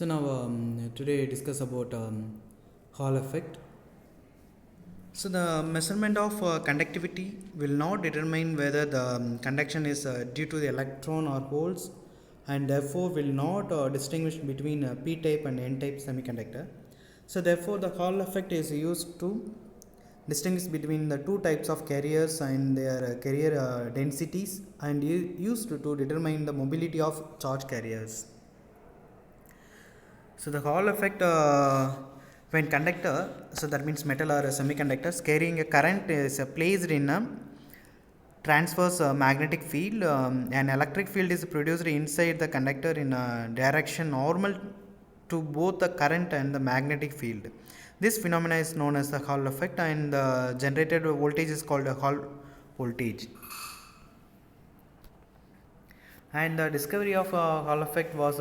So now today discuss about Hall effect. So the measurement of conductivity will not determine whether the conduction is due to the electron or holes, and therefore will not distinguish between p-type and n-type semiconductor. So therefore the Hall effect is used to distinguish between the two types of carriers and their carrier densities, and used to determine the mobility of charge carriers. So the Hall effect, when conductor, so that means metal or semiconductors carrying a current is placed in a transverse magnetic field. An electric field is produced inside the conductor in a direction normal to both the current and the magnetic field. This phenomena is known as the Hall effect, and the generated voltage is called a Hall voltage. And the discovery of Hall effect was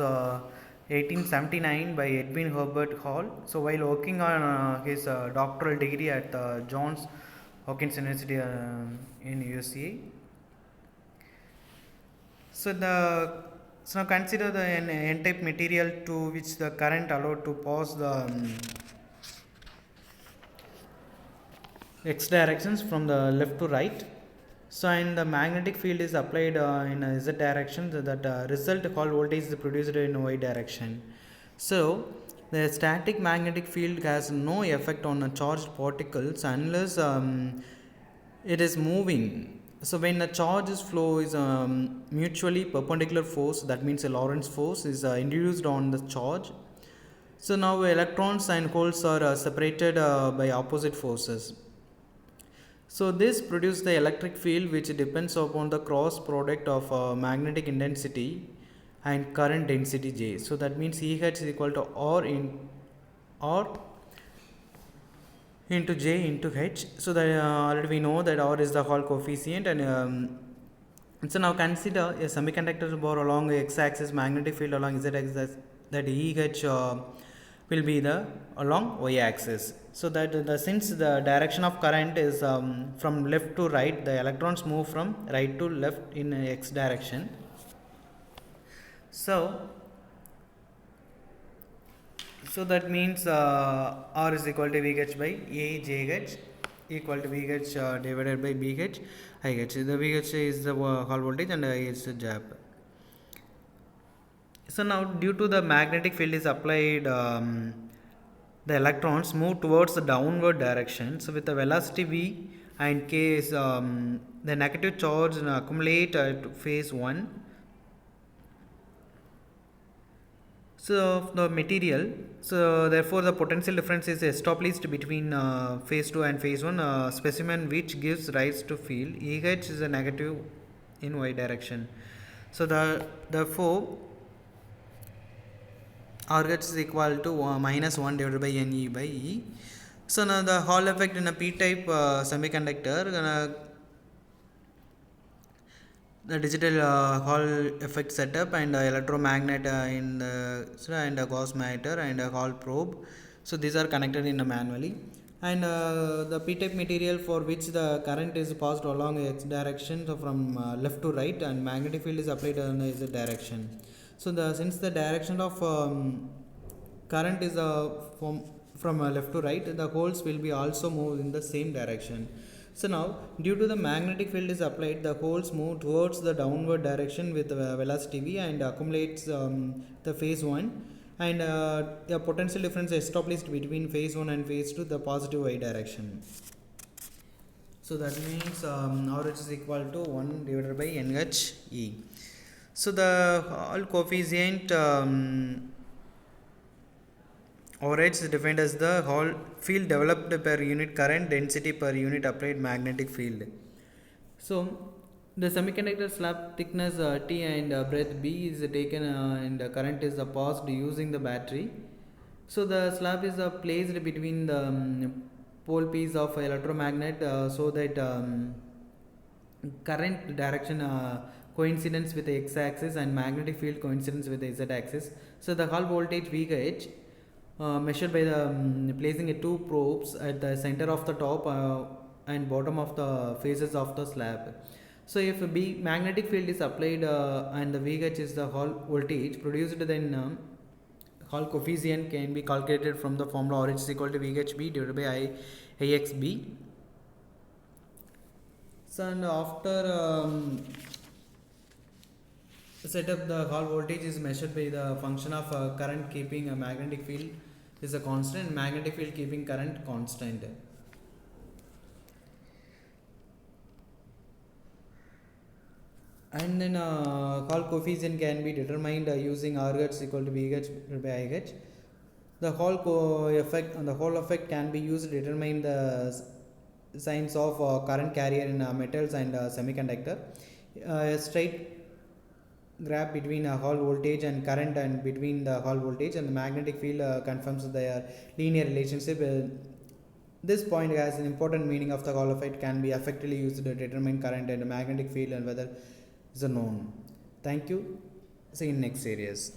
1879 by Edwin Herbert Hall. So while working on his doctoral degree at Johns Hopkins University in USA. So now consider the n-type material to which the current allowed to pass the x directions from the left to right. So and the magnetic field is applied in a z direction, so that result Hall voltage is produced in y direction. So the static magnetic field has no effect on charged particles unless it is moving. So when the charges flow is mutually perpendicular force, that means a Lorentz force is induced on the charge. So now electrons and holes are separated by opposite forces. So this produces the electric field, which depends upon the cross product of magnetic intensity and current density J. So that means EH is equal to R into J into H. So that already we know that R is the Hall coefficient, and so now consider a semiconductor bar along the x-axis, magnetic field along z-axis, that EH will be the along y-axis. So that since the direction of current is from left to right, the electrons move from right to left in x direction. So that means R is equal to VH by AJH equal to VH divided by BH IH. The VH is the Hall voltage and I is the gap. So now due to the magnetic field is applied, the electrons move towards the downward direction. So with the velocity v and k is the negative charge accumulate at phase 1. So the material, so therefore the potential difference is established between phase 2 and phase 1 specimen, which gives rise to field. EH is a negative in y direction. So therefore RH is equal to minus 1 divided by NE by E. So now the Hall effect in a p-type semiconductor, the digital Hall effect setup and electromagnet in the and a Gauss meter and a Hall probe. So these are connected in a manually, and the p-type material for which the current is passed along x direction, so from left to right, and magnetic field is applied in the z direction. So since the direction of current is from left to right, the holes will be also moved in the same direction. So now due to the magnetic field is applied, the holes move towards the downward direction with velocity v and accumulates the phase 1, and the potential difference is established between phase 1 and phase 2, the positive y direction. So that means RH is equal to 1 divided by NHE. So the Hall coefficient RH is defined as the Hall field developed per unit current density per unit applied magnetic field. So the semiconductor slab thickness T and breadth B is taken and current is passed using the battery. So the slab is placed between the pole piece of electromagnet so that current direction coincidence with the x-axis and magnetic field coincidence with the z-axis. So the Hall voltage VH measured by the placing two probes at the center of the top and bottom of the faces of the slab. So if B magnetic field is applied and the VH is the Hall voltage produced, then Hall coefficient can be calculated from the formula RH is equal to VHB divided by IXB. So and after setup, the Hall voltage is measured by the function of current keeping a magnetic field is a constant, magnetic field keeping current constant. And then Hall coefficient can be determined using RH equal to VH by IH. The Hall effect can be used to determine the signs of current carrier in metals and semiconductor. A straight graph between Hall voltage and current and between the Hall voltage and the magnetic field confirms their linear relationship. This point has an important meaning of the Hall effect can be effectively used to determine current and magnetic field and whether is a known. Thank you. See you in next series.